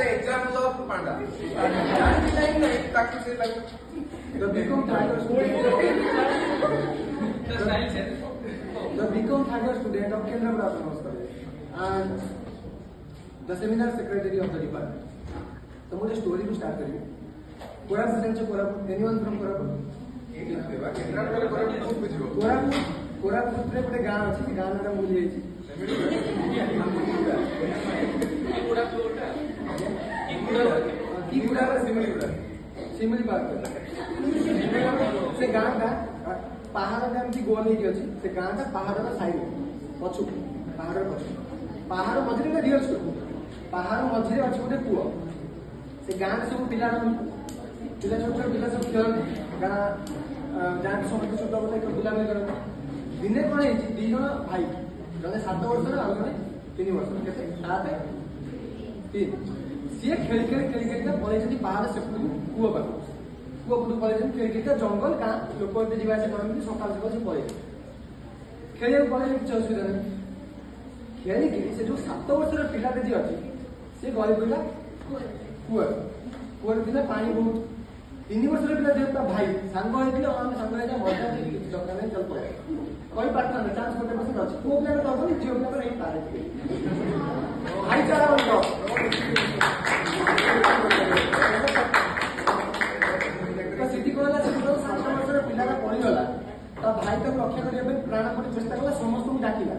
example of panda. The Become Tiger student of Kendrapada College and the seminar secretary of the department. So मुझे story को start करिए. कोरापुट से Koraput. Anyone from Koraput? Koraput में बड़े गाँव अच्छे गाँव में मुझे ये चीज़. सिमली बात से गाँव का पहाड़ का एमती गोल नहीं अच्छी से गाँव का पहाड़ का साइड पछु पहाड़ पछु पहाड़ मझे का रियल स्टोरी पहाड़ मझे अच्छी गोटे कूह से गाँव सब पिला पिला छोट छोट पिला सब खेल गाँ जहाँ समस्त छोट बोले बुलाबुली कर दिने कौन है दी जन भाई जने 7 वर्ष आउ जने 3 वर्ष केते 7 3 सी खेल पलि पहाड़ से कूह पाक कूह पलि खेल जंगल गाँ लोक जावास करते सका सका से पलि खेल पलि किसी असुविधा नहीं खेलिकी से जो 7 वर्षर पिलाटे जी अच्छी सी गली पड़ा कूह कूह थी पानी बहुत 3 वर्षर पिला जेहतु भाई सांग होता आम सांग मजा दरकार नहीं चल पड़े कही पार्टनर चांस 1% अच्छी पुओ पिला तो हम झील पिला नहीं पारे भाईचारा सीटी कहला 7 वर्षर पिला पड़गला तो भाई तक रक्षा करने प्राणपति चेष्टा कला समस्त डाकिला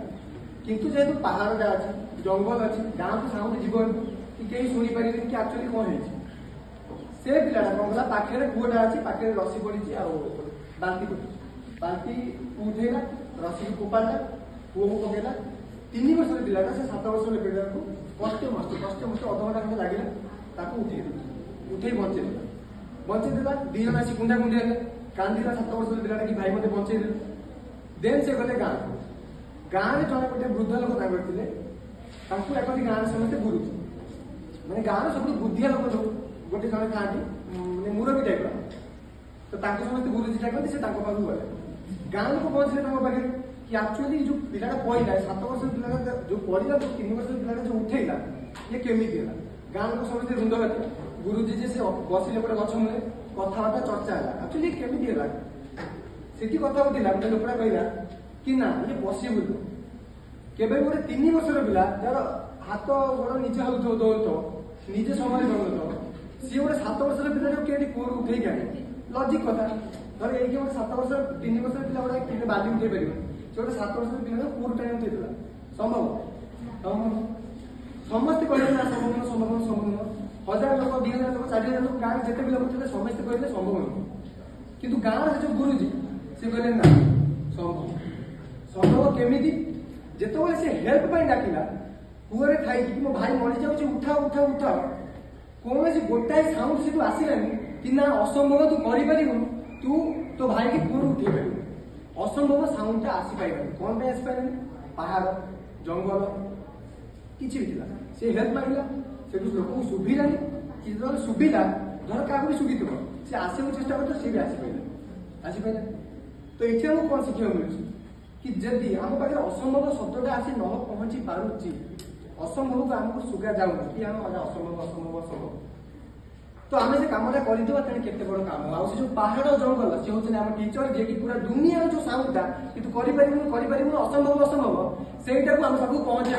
किंतु जेहेतु पहाड़ अच्छी जंगल अच्छी गाँव को साउंड जीवन कि कहीं शुणी पारे कि एक्चुअली कौन है से पिलाटा कौन कला पाखे कूटा अच्छी पाखे रसी पड़ी बाल्टी बाल्टी उठेगा रसी को फोपाड़ा कूह को पकेला 3 वर्षर पिलाटा से 7 वर्षर पिला को कष्टे मस्ते अधघंटा खंडे लगे उठे बचेदेला 2 जन आसी गुंडा गुंडी हेले कांदीला 7 वर्षर पिलाटा कि भाई मत बचे देन से गले गाँव गाँव में जड़े गोटे वृद्ध लोक थे गाँव समस्त गुरु मैंने गाँव सब बुद्धिया लोक जो गोटे जड़े था मुरबी टाइप तो समस्त गुरुजी डाकती से पाक गले गाँव लोक पहुंचे पाखे कि एक्चुअली जो पिलाटा पड़ा 7 वर्ष पिला जो पड़ा जो 3 वर्ष पिलाटा जो उठेगा ये केमी है गाँव लोक समस्त रुंद गले गुरुजी जी से बसिले गोटे गछ मूले कथबार्ता चर्चा है एक्चुअली केमी है से कथा होता गोटे लोकटा कहला कि ना ये पॉसिबल केबे गोटे 3 वर्षर पिला जार हाथ गोड़ निजे हलुथो दौड़ो निजे समय दौड़ो सी गोटे 7 वर्षर पिला जो केटी कूर उठे आने लजिक कथा धर ये गोटे 7 वर्ष 3 वर्षर पिला गोटे कि बाली उठे पारे से गोटे 7 वर्षर पिला कूर टाइम उठेगा संभव समस्त कहले ना संभव 1000 लोक 2000 लोक 4000 लोक गाँव जिते भी लोक थे समस्त कहले संभव नुह कि गाँव जो गुरुजी से कहले ना संभव केमी जिते से हेल्प डाकिला कूह थी मो भाई मरी जाऊँ उठा उठा उठा कौन से गोटाए साउंड से आसलानी कि ना असंभव तू कर तू तो भाई की कूह उठे पार असंभव साउंडटा आसीपार कौन पे आसीपार पहाड़ जंगल किसी भी से हेल्प मांगला से लोक शुभिलानी कि शुभिला धर क्या भी शुभी थो सी आसवा चेष्टा कर सी भी आसीपार तो ये कौन शिक्षा मिलूँ कि जदि आम पाखे असंभव शब्दटा आसी न पहुंची पारुची असंभव को आमको सुगा जाऊँ कि आम असंभव असंभव असंभव तो आम से कमटा करदे केते बड़ काम आ जो पहाड़ जंगल सी हूँ आम टीचर जे कि पूरा दुनिया जो साउंडटा कि तू कर असंभव असंभव से आम सब पहुंचा